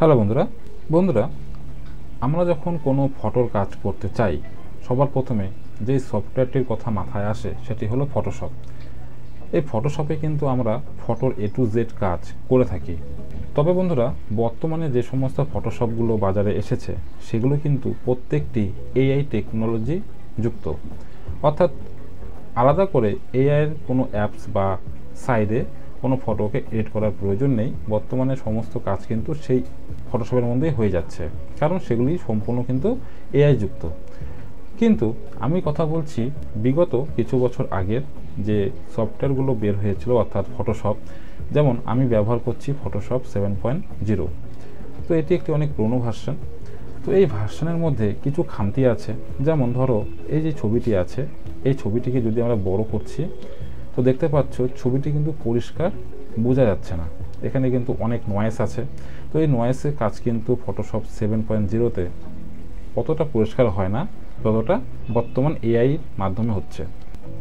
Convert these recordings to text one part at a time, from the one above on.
Hello বন্ধুরা আমরা যখন কোনো ফটোর কাজ করতে চাই সবার প্রথমে যে সফটওয়্যারটির কথা মাথায় আসে সেটি হলো ফটোশপ। এই ফটোশপে কিন্তু আমরা ফটোর A to Z কাজ করে থাকি। তবে বন্ধুরা, বর্তমানে যে সমস্ত ফটোশপগুলো বাজারে এসেছে সেগুলো কিন্তু প্রত্যেকটি AI টেকনোলজি যুক্ত, অর্থাৎ আলাদা করে এআইয়ের কোনো অ্যাপস বা সাইডে কোনো ফটোকে এডিট করার প্রয়োজন নেই। বর্তমানে সমস্ত কাজ কিন্তু সেই ফটোশপের মধ্যেই হয়ে যাচ্ছে, কারণ সেগুলি সম্পূর্ণ কিন্তু এআই যুক্ত। কিন্তু আমি কথা বলছি বিগত কিছু বছর আগের যে সফটওয়্যারগুলো বের হয়েছিল, অর্থাৎ ফটোশপ। যেমন আমি ব্যবহার করছি ফটোশপ 7.0। তো এটি একটি অনেক পুরনো ভার্সন। তো এই ভার্সনের মধ্যে কিছু খামতি আছে। যেমন ধরো, এই যে ছবিটি আছে, এই ছবিটিকে যদি আমরা বড় করছি তো দেখতে পাচ্ছ ছবিটি কিন্তু পরিষ্কার বোঝা যাচ্ছে না। এখানে কিন্তু অনেক নয়েস আছে। তো এই নয়েসের কাজ কিন্তু ফটোশপ 7.0-তে অতটা পরিষ্কার হয় না যতটা বর্তমান এআই মাধ্যমে হচ্ছে।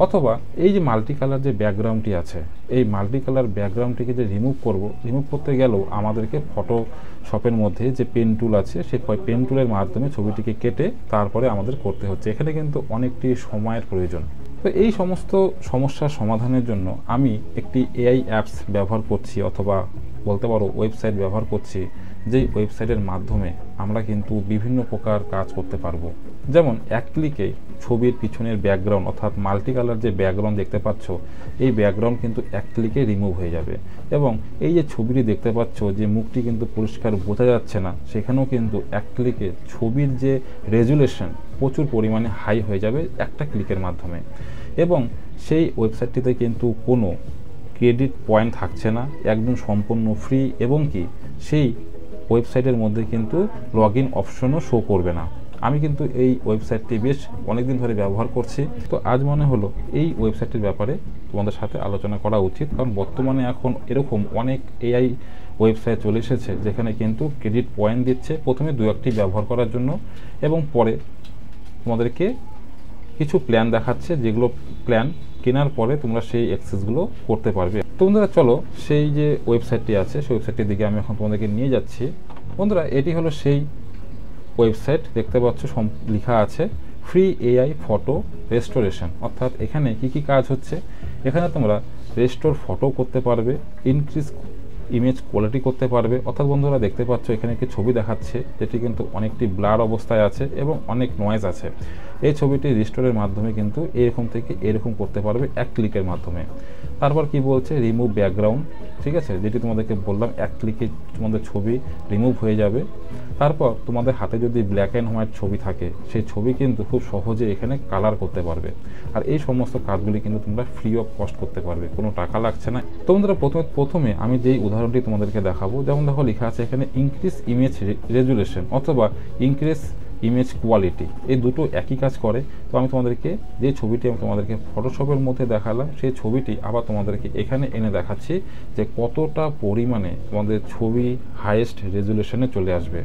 অথবা এই যে মাল্টি কালার যে ব্যাকগ্রাউন্ডটি আছে, এই মাল্টি কালার ব্যাকগ্রাউন্ডটিকে যে রিমুভ করতে গেলেও আমাদেরকে ফটোশপের মধ্যে যে পেন টুল আছে সেই পেন টুলের মাধ্যমে ছবিটিকে কেটে তারপরে আমাদের করতে হচ্ছে। এখানে কিন্তু অনেকটি সময়ের প্রয়োজন। তো এই সমস্ত সমস্যার সমাধানের জন্য আমি একটি এআই অ্যাপস ব্যবহার করছি, অথবা বলতে পারো ওয়েবসাইট ব্যবহার করছি, যেই ওয়েবসাইটের মাধ্যমে আমরা কিন্তু বিভিন্ন প্রকার কাজ করতে পারবো। যেমন এক ক্লিকে ছবির পিছনের ব্যাকগ্রাউন্ড, অর্থাৎ মাল্টি কালার যে ব্যাকগ্রাউন্ড দেখতে পাচ্ছ, এই ব্যাকগ্রাউন্ড কিন্তু এক ক্লিকে রিমুভ হয়ে যাবে। এবং এই যে ছবিটি দেখতে পাচ্ছ যে মুখটি কিন্তু পরিষ্কার বোঝা যাচ্ছে না, সেখানেও কিন্তু এক ক্লিকে ছবির যে রেজুলেশন প্রচুর পরিমাণে হাই হয়ে যাবে একটা ক্লিকের মাধ্যমে। এবং সেই ওয়েবসাইটটিতে কিন্তু কোনো ক্রেডিট পয়েন্ট থাকছে না, একদম সম্পূর্ণ ফ্রি। এবং কি সেই ওয়েবসাইটের মধ্যে কিন্তু লগ ইন অপশনও শো করবে না। আমি কিন্তু এই ওয়েবসাইটটি বেশ অনেকদিন ধরে ব্যবহার করছি। তো আজ মনে হলো এই ওয়েবসাইটটির ব্যাপারে তোমাদের সাথে আলোচনা করা উচিত, কারণ বর্তমানে এখন এরকম অনেক এআই ওয়েবসাইট চলে এসেছে যেখানে কিন্তু ক্রেডিট পয়েন্ট দিচ্ছে প্রথমে 2-1টি ব্যবহার করার জন্য, এবং পরে তোমাদেরকে কিছু প্ল্যান দেখাচ্ছে, যেগুলো প্ল্যান কেনার পরে তোমরা সেই অ্যাক্সেসগুলো করতে পারবে। তো বন্ধুরা, চলো সেই যে ওয়েবসাইটটি আছে সেই ওয়েবসাইটটির দিকে আমি এখন তোমাদেরকে নিয়ে যাচ্ছি। বন্ধুরা, এটি হলো সেই ওয়েবসাইট। দেখতে পাচ্ছ লেখা আছে ফ্রি এআই ফটো রেস্টোরেশন। অর্থাৎ এখানে কি কাজ হচ্ছে, এখানে তোমরা রেস্টোর ফটো করতে পারবে, ইনক্রিজ ইমেজ কোয়ালিটি করতে পারবে। অর্থাৎ বন্ধুরা, দেখতে পাচ্ছ এখানে একটি ছবি দেখাচ্ছে যেটি কিন্তু অনেকটি ব্লার অবস্থায় আছে এবং অনেক নয়েজ আছে। এই ছবিটি রিস্টোরের মাধ্যমে কিন্তু এরকম থেকে এরকম করতে পারবে এক ক্লিকের মাধ্যমে। তারপর কি বলছে, রিমুভ ব্যাকগ্রাউন্ড, ঠিক আছে, যেটি তোমাদেরকে বললাম এক ক্লিকে তোমাদের ছবি রিমুভ হয়ে যাবে। তারপর তোমাদের হাতে যদি ব্ল্যাক অ্যান্ড হোয়াইট ছবি থাকে, সেই ছবি কিন্তু খুব সহজে এখানে কালার করতে পারবে। আর এই সমস্ত কাজগুলি কিন্তু তোমরা ফ্রি অফ কস্ট করতে পারবে, কোনো টাকা লাগছে না। তো বন্ধুরা, প্রথমে আমি যেই উদাহরণটি তোমাদেরকে দেখাবো, যেমন দেখো লেখা আছে এখানে ইনক্রিজ ইমেজ রেজুলেশন অথবা ইনক্রিজ ইমেজ কোয়ালিটি, এই দুটো একই কাজ করে। তো আমি তোমাদেরকে যে ছবিটি আমি তোমাদেরকে ফটোশপের মধ্যে দেখালাম, সেই ছবিটি আবার তোমাদেরকে এখানে এনে দেখাচ্ছি যে কতটা পরিমাণে তোমাদের ছবি হাইয়েস্ট রেজুলেশনে চলে আসবে।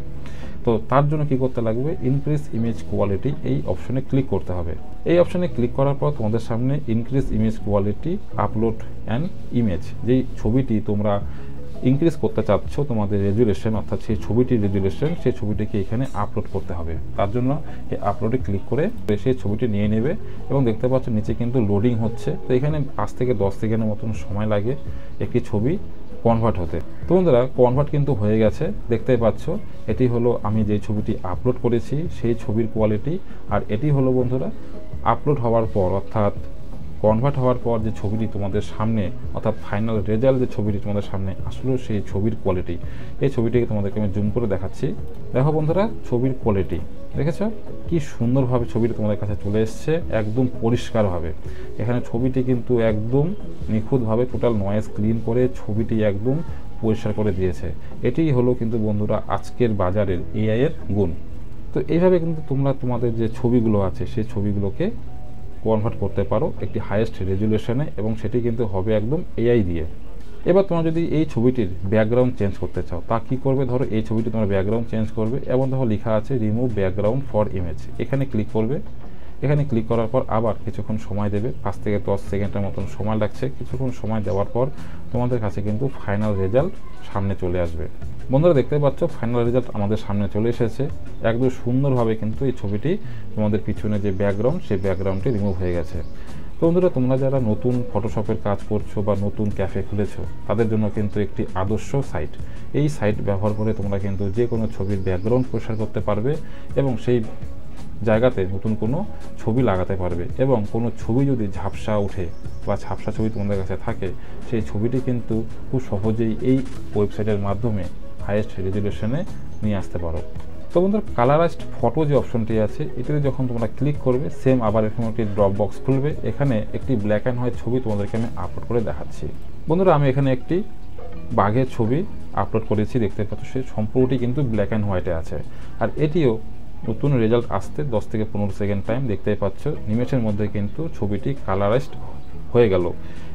তো তার জন্য কি করতে লাগবে, ইনক্রিজ ইমেজ কোয়ালিটি এই অপশনে ক্লিক করতে হবে। এই অপশনে ক্লিক করার পর তোমাদের সামনে increase image quality upload and image, যেই ছবিটি তোমরা ইনক্রিজ করতে চাচ্ছ তোমাদের রেজুলেশন, অর্থাৎ সেই ছবিটির রেজুলেশন, সেই ছবিটিকে এখানে আপলোড করতে হবে। তার জন্য এই আপলোডে ক্লিক করে সেই ছবিটি নিয়ে নেবে এবং দেখতে পাচ্ছ নিচে কিন্তু লোডিং হচ্ছে। তো এখানে 5 থেকে 10 সেকেন্ডের মতন সময় লাগে একটি ছবি কনভার্ট হতে। তো বন্ধুরা, কনভার্ট কিন্তু হয়ে গেছে, দেখতেই পাচ্ছ। এটি হলো আমি যে ছবিটি আপলোড করেছি সেই ছবির কোয়ালিটি। আর এটি হলো বন্ধুরা আপলোড হওয়ার পর, অর্থাৎ কনভার্ট হওয়ার পর যে ছবিটি তোমাদের সামনে, অর্থাৎ ফাইনাল রেজাল্ট যে ছবিটি তোমাদের সামনে আসলো সেই ছবির কোয়ালিটি। এই ছবিটিকে তোমাদেরকে আমি জুম করে দেখাচ্ছি। দেখো বন্ধুরা, ছবির কোয়ালিটি দেখেছো কি সুন্দরভাবে ছবিটি তোমাদের কাছে চলে এসছে, একদম পরিষ্কারভাবে। এখানে ছবিটি কিন্তু একদম নিখুঁতভাবে টোটাল নয়েজ ক্লিন করে ছবিটি একদম পরিষ্কার করে দিয়েছে। এটিই হলো কিন্তু বন্ধুরা আজকের বাজারের এআই এর গুণ। তো এইভাবে কিন্তু তোমরা তোমাদের যে ছবিগুলো আছে সেই ছবিগুলোকে কনভার্ট করতে পারো একটি হাইয়েস্ট রেজুলেশনে, এবং সেটি কিন্তু হবে একদম এআই দিয়ে। এবার তোমরা যদি এই ছবিটির ব্যাকগ্রাউন্ড চেঞ্জ করতে চাও, তা কী করবে, ধরো এই ছবিটি তোমরা ব্যাকগ্রাউন্ড চেঞ্জ করবে এবং দেখো লেখা আছে রিমুভ ব্যাকগ্রাউন্ড ফর ইমেজ, এখানে ক্লিক করবে এখানে ক্লিক করার পর আবার কিছুক্ষণ সময় দেবে, 5 থেকে 10 সেকেন্ডের মতন সময় লাগছে। কিছুক্ষণ সময় দেওয়ার পর তোমাদের কাছে কিন্তু ফাইনাল রেজাল্ট সামনে চলে আসবে। বন্ধুরা দেখতে পাচ্ছ ফাইনাল রেজাল্ট আমাদের সামনে চলে এসেছে। একদম সুন্দরভাবে কিন্তু এই ছবিটি তোমাদের পিছনে যে ব্যাকগ্রাউন্ড, সেই ব্যাকগ্রাউন্ডটি রিমুভ হয়ে গেছে। তো বন্ধুরা তোমরা যারা নতুন ফটোশপের কাজ করছো বা নতুন ক্যাফে খুলেছো, তাদের জন্য কিন্তু একটি আদর্শ সাইট। এই সাইট ব্যবহার করে তোমরা কিন্তু যে কোনো ছবির ব্যাকগ্রাউন্ড পরিষ্কার করতে পারবে এবং সেই জায়গাতে নতুন কোনো ছবি লাগাতে পারবে। এবং কোনো ছবি যদি ঝাপসা ওঠে বা ঝাপসা ছবি তোমাদের কাছে থাকে, সেই ছবিটি কিন্তু খুব সহজেই এই ওয়েবসাইটের মাধ্যমে হাইয়েস্ট রেজলিউশনে নিয়ে আসতে পারো। তো বন্ধুরা কালারাইজড ফটো যে অপশনটি আছে, এটিতে যখন তোমরা ক্লিক করবে, সেম আবার এরকম একটি ড্রপ বক্স খুলবে। এখানে একটি ব্ল্যাক অ্যান্ড হোয়াইট ছবি তোমাদেরকে আমি আপলোড করে দেখাচ্ছি। বন্ধুরা আমি এখানে একটি বাঘের ছবি আপলোড করেছি, দেখতে পাচ্ছ সেই সম্পূর্ণটি কিন্তু ব্ল্যাক অ্যান্ড হোয়াইটে আছে। আর এটিও নতুন রেজাল্ট আসতে 10 থেকে 15 সেকেন্ড টাইম, দেখতেই পাচ্ছ নিমেষের মধ্যে কিন্তু ছবিটি কালারাইজড হয়ে গেল।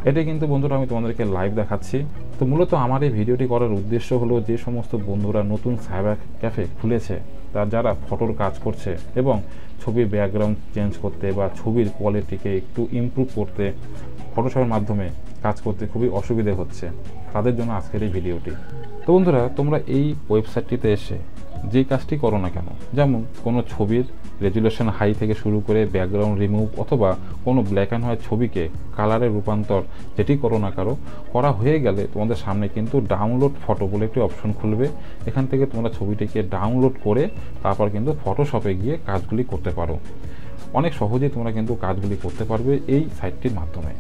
এটি কিন্তু বন্ধুরা আমি তোমাদেরকে লাইভ দেখাচ্ছি। তো মূলত আমার এই ভিডিওটি করার উদ্দেশ্য হলো যে সমস্ত বন্ধুরা নতুন সাইবার ক্যাফে খুলেছে, তার যারা ফটোর কাজ করছে এবং ছবির ব্যাকগ্রাউন্ড চেঞ্জ করতে বা ছবির কোয়ালিটিকে একটু ইমপ্রুভ করতে ফটোশপের মাধ্যমে কাজ করতে খুবই অসুবিধে হচ্ছে, তাদের জন্য আজকের এই ভিডিওটি। তো বন্ধুরা তোমরা এই ওয়েবসাইটটিতে এসে যে কাজটি করো না কেন, যেমন কোনো ছবির রেজুলেশন হাই থেকে শুরু করে ব্যাকগ্রাউন্ড রিমুভ অথবা কোনো ব্ল্যাক অ্যান্ড হোয়াইট ছবিকে কালারে রূপান্তর, যেটি করো না কারো করা হয়ে গেলে তোমাদের সামনে কিন্তু ডাউনলোড ফটো বলে একটি অপশন খুলবে। এখান থেকে তোমরা ছবিটিকে ডাউনলোড করে তারপর কিন্তু ফটোশপে গিয়ে কাজগুলি করতে পারো। অনেক সহজেই তোমরা কিন্তু কাজগুলি করতে পারবে এই সাইটটির মাধ্যমে।